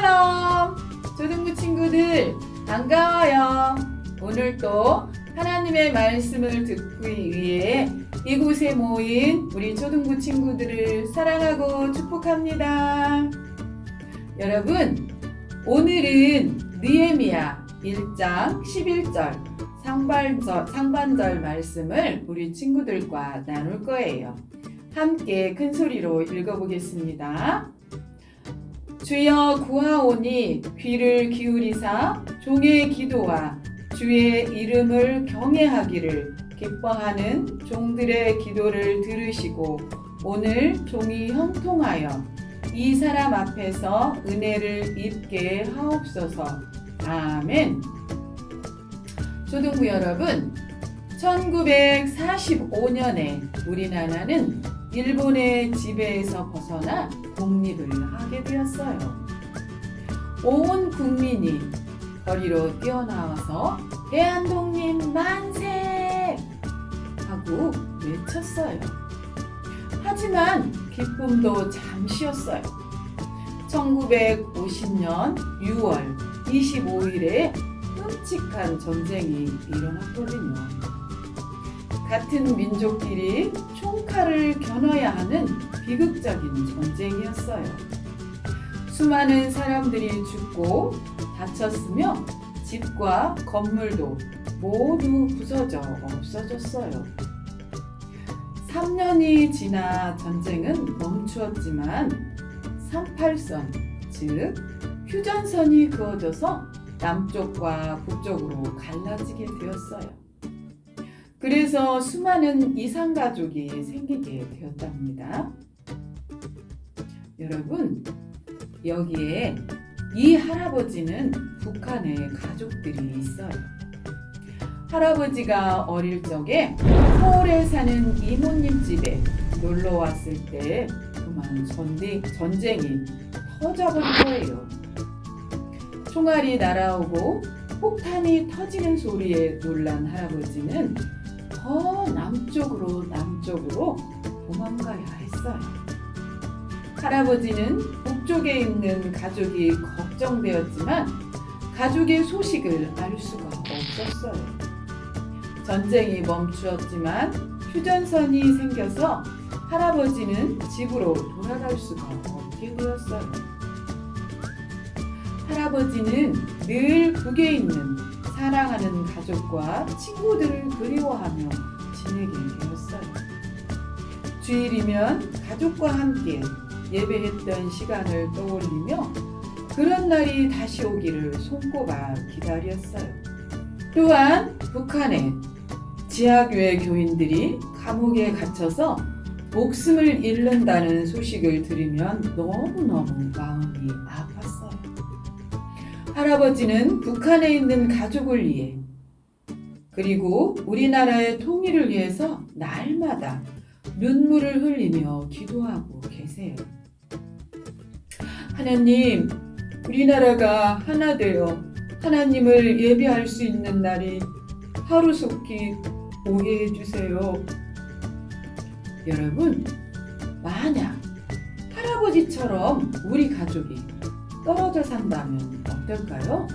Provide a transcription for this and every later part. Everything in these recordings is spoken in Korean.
샬롬! 초등부 친구들 반가워요. 오늘 또 하나님의 말씀을 듣기 위해 이곳에 모인 우리 초등부 친구들을 사랑하고 축복합니다. 여러분, 오늘은 느헤미야 1장 11절 상반절 말씀을 우리 친구들과 나눌 거예요. 함께 큰 소리로 읽어보겠습니다. 주여 구하오니 귀를 기울이사 종의 기도와 주의 이름을 경외하기를 기뻐하는 종들의 기도를 들으시고 오늘 종이 형통하여 이 사람 앞에서 은혜를 입게 하옵소서. 아멘. 초등부 여러분, 1945년에 우리나라는 일본의 지배에서 벗어나 독립을 하게 되었어요. 온 국민이 거리로 뛰어나와서 대한독립 만세! 하고 외쳤어요. 하지만 기쁨도 잠시였어요. 1950년 6월 25일에 끔찍한 전쟁이 일어났거든요. 같은 민족끼리 총칼을 겨눠야 하는 비극적인 전쟁이었어요. 수많은 사람들이 죽고 다쳤으며 집과 건물도 모두 부서져 없어졌어요. 3년이 지나 전쟁은 멈추었지만 38선, 즉 휴전선이 그어져서 남쪽과 북쪽으로 갈라지게 되었어요. 그래서 수많은 이산가족이 생기게 되었답니다. 여러분, 여기에 이 할아버지는 북한에 가족들이 있어요. 할아버지가 어릴 적에 서울에 사는 이모님 집에 놀러 왔을 때 그만 전쟁이 터져버린 거예요. 총알이 날아오고 폭탄이 터지는 소리에 놀란 할아버지는 더 남쪽으로 도망가야 했어요. 할아버지는 북쪽에 있는 가족이 걱정되었지만 가족의 소식을 알 수가 없었어요. 전쟁이 멈추었지만 휴전선이 생겨서 할아버지는 집으로 돌아갈 수가 없게 되었어요. 할아버지는 늘 북에 있는 사랑하는 가족과 친구들을 그리워하며 지내게 되었어요. 주일이면 가족과 함께 예배했던 시간을 떠올리며 그런 날이 다시 오기를 손꼽아 기다렸어요. 또한 북한의 지하교회 교인들이 감옥에 갇혀서 목숨을 잃는다는 소식을 들으면 너무너무 마음이 아팠어요. 할아버지는 북한에 있는 가족을 위해 그리고 우리나라의 통일을 위해서 날마다 눈물을 흘리며 기도하고 계세요. 하나님, 우리나라가 하나 되어 하나님을 예배할 수 있는 날이 하루속히 오게 해주세요. 여러분, 만약 할아버지처럼 우리 가족이 떨어져 산다면 어떨까요?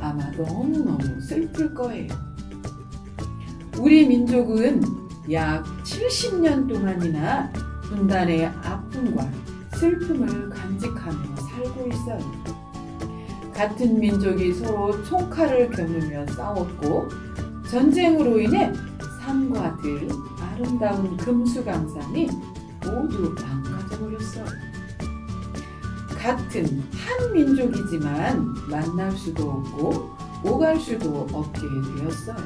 아마 너무너무 슬플 거예요. 우리 민족은 약 70년 동안이나 분단의 아픔과 슬픔을 간직하며 살고 있어요. 같은 민족이 서로 총칼을 겨누며 싸웠고 전쟁으로 인해 산과 들, 아름다운 금수강산이 모두 망가져버렸어요. 같은 한 민족이지만 만날 수도 없고 오갈 수도 없게 되었어요.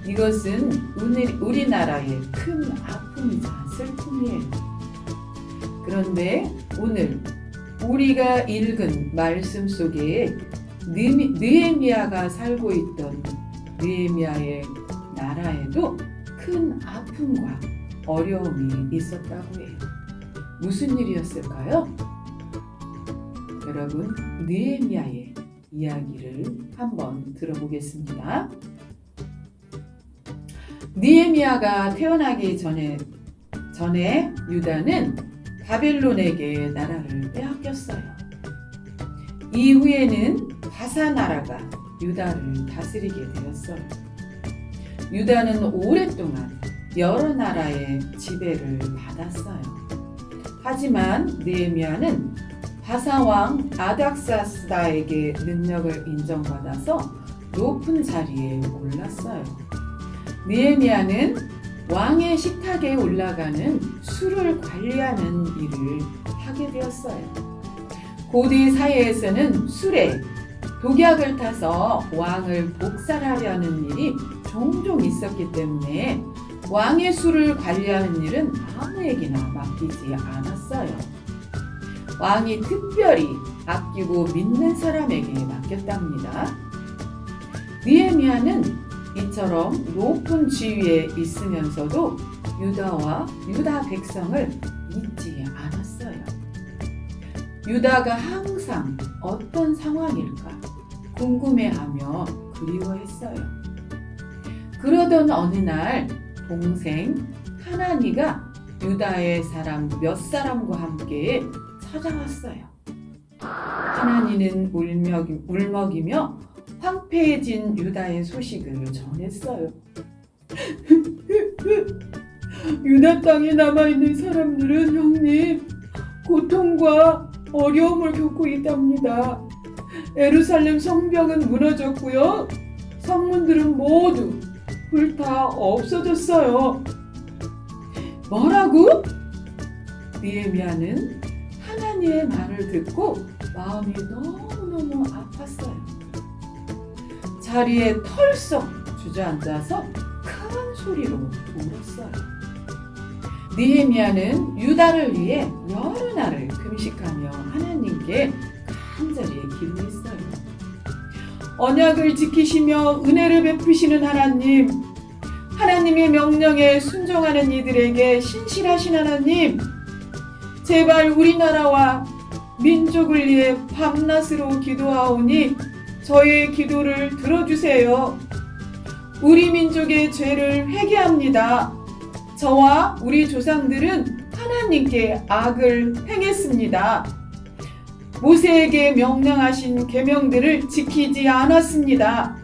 이것은 우리나라의 큰 아픔이자 슬픔이에요. 그런데 오늘 우리가 읽은 말씀 속에 느헤미야가 살고 있던 느헤미야의 나라에도 큰 아픔과 어려움이 있었다고 해요. 무슨 일이었을까요? 여러분, 느헤미야의 이야기를 한번 들어보겠습니다. 느헤미야가 태어나기 전에 유다는 바벨론에게 나라를 빼앗겼어요. 이후에는 바사 나라가 유다를 다스리게 되었어요. 유다는 오랫동안 여러 나라의 지배를 받았어요. 하지만 느헤미야는 바사 왕 아닥사스다에게 능력을 인정받아서 높은 자리에 올랐어요. 느헤미야는 왕의 식탁에 올라가는 술을 관리하는 일을 하게 되었어요. 고대 사회에서는 술에 독약을 타서 왕을 독살하려는 일이 종종 있었기 때문에 왕의 술을 관리하는 일은 아무에게나 맡기지 않았어요. 왕이 특별히 아끼고 믿는 사람에게 맡겼답니다. 느헤미야는 이처럼 높은 지위에 있으면서도 유다 백성을 잊지 않았어요. 유다가 항상 어떤 상황일까 궁금해하며 그리워했어요. 그러던 어느 날 동생 하나니가 유다의 사람 몇 사람과 함께 찾아왔어요. 하나니는 울먹이며 황폐해진 유다의 소식을 전했어요. 유다 땅에 남아있는 사람들은 형님, 고통과 어려움을 겪고 있답니다. 예루살렘 성벽은 무너졌고요. 성문들은 모두 불타 없어졌어요. 뭐라고? 느헤미야는 하나님의 말을 듣고 마음이 너무너무 아팠어요. 자리에 털썩 주저앉아서 큰 소리로 울었어요. 느헤미야는 유다를 위해 여러 날을 금식하며 하나님께 간절히 기도했어요. 언약을 지키시며 은혜를 베푸시는 하나님, 하나님의 명령에 순종하는 이들에게 신실하신 하나님, 제발 우리나라와 민족을 위해 밤낮으로 기도하오니 저의 기도를 들어주세요. 우리 민족의 죄를 회개합니다. 저와 우리 조상들은 하나님께 악을 행했습니다. 모세에게 명령하신 계명들을 지키지 않았습니다.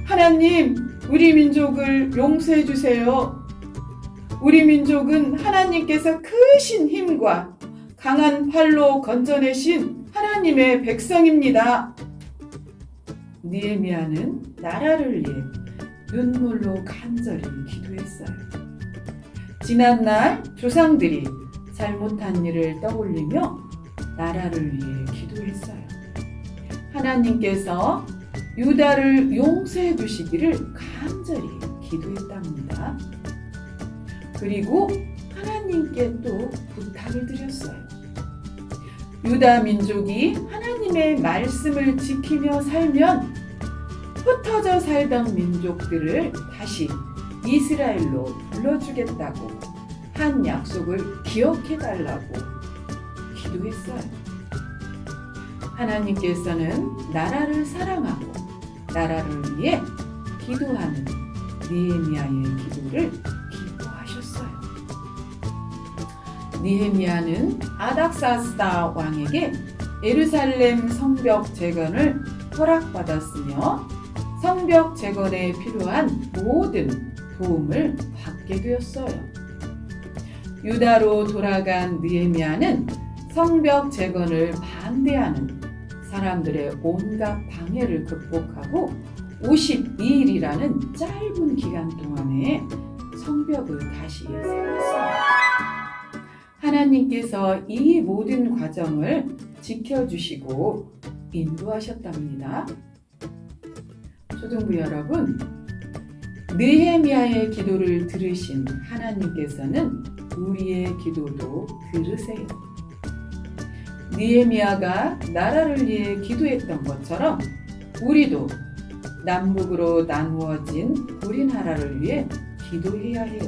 하나님, 우리 민족을 용서해 주세요. 우리 민족은 하나님께서 크신 힘과 강한 팔로 건져내신 하나님의 백성입니다. 느헤미야는 나라를 위해 눈물로 간절히 기도했어요. 지난날 조상들이 잘못한 일을 떠올리며 나라를 위해 기도했어요. 하나님께서 유다를 용서해 주시기를 간절히 기도했답니다. 그리고 하나님께 또 부탁을 드렸어요. 유다 민족이 하나님의 말씀을 지키며 살면 흩어져 살던 민족들을 다시 이스라엘로 불러주겠다고 한 약속을 기억해달라고 기도했어요. 하나님께서는 나라를 사랑하고 나라를 위해 기도하는 느헤미야의 기도를 기뻐하셨어요. 느헤미야는 아닥사스다 왕에게 예루살렘 성벽 재건을 허락받았으며 성벽 재건에 필요한 모든 도움을 받게 되었어요. 유다로 돌아간 느헤미야는 성벽 재건을 반대하는 사람들의 온갖 방해를 극복하고 52일이라는 짧은 기간 동안에 성벽을 다시 세웠어요. 하나님께서 이 모든 과정을 지켜주시고 인도하셨답니다. 초등부 여러분, 느헤미야의 기도를 들으신 하나님께서는 우리의 기도도 들으세요. 느헤미야가 나라를 위해 기도했던 것처럼 우리도 남북으로 나누어진 우리나라를 위해 기도해야 해요.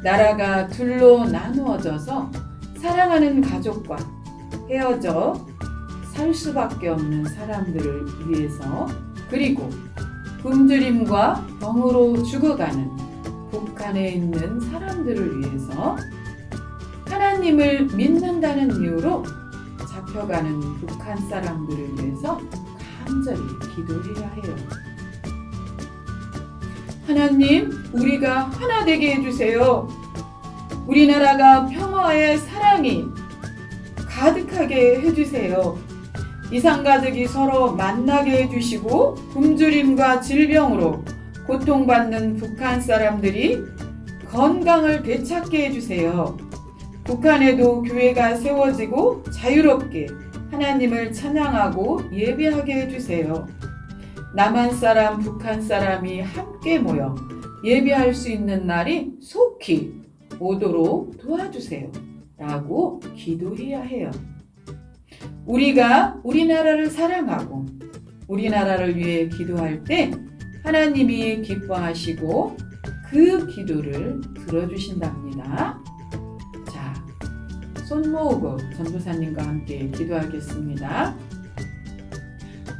나라가 둘로 나누어져서 사랑하는 가족과 헤어져 살 수밖에 없는 사람들을 위해서, 그리고 굶주림과 병으로 죽어가는 북한에 있는 사람들을 위해서 하나님을 믿는다는 이유로 잡혀가는 북한 사람들을 위해서 간절히 기도해야 해요. 하나님, 우리가 하나 되게 해주세요. 우리나라가 평화의 사랑이 가득하게 해주세요. 이산가족이 서로 만나게 해주시고 굶주림과 질병으로 고통받는 북한 사람들이 건강을 되찾게 해주세요. 북한에도 교회가 세워지고 자유롭게 하나님을 찬양하고 예배하게 해주세요. 남한 사람, 북한 사람이 함께 모여 예배할 수 있는 날이 속히 오도록 도와주세요. 라고 기도해야 해요. 우리가 우리나라를 사랑하고 우리나라를 위해 기도할 때 하나님이 기뻐하시고 그 기도를 들어주신답니다. 자, 손 모으고 전도사님과 함께 기도하겠습니다.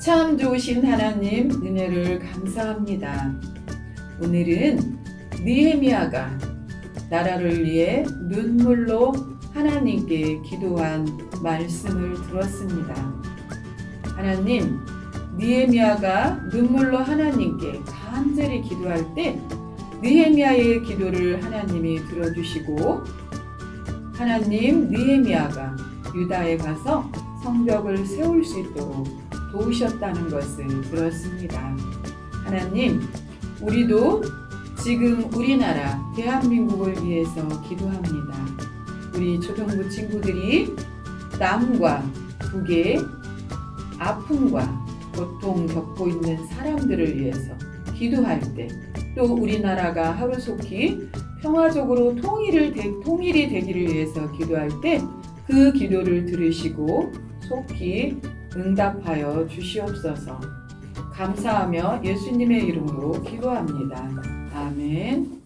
참 좋으신 하나님, 은혜를 감사합니다. 오늘은 느헤미야가 나라를 위해 눈물로 하나님께 기도한 말씀을 들었습니다. 하나님, 느헤미야가 눈물로 하나님께 간절히 기도할 때 느헤미야의 기도를 하나님이 들어주시고 하나님, 느헤미야가 유다에 가서 성벽을 세울 수 있도록 도우셨다는 것을 들었습니다. 하나님, 우리도 지금 우리나라 대한민국을 위해서 기도합니다. 우리 초등부 친구들이 남과 북의 아픔과 고통 겪고 있는 사람들을 위해서 기도할 때, 또 우리나라가 하루속히 평화적으로 통일이 되기를 위해서 기도할 때 그 기도를 들으시고 속히 응답하여 주시옵소서. 감사하며 예수님의 이름으로 기도합니다. 아멘.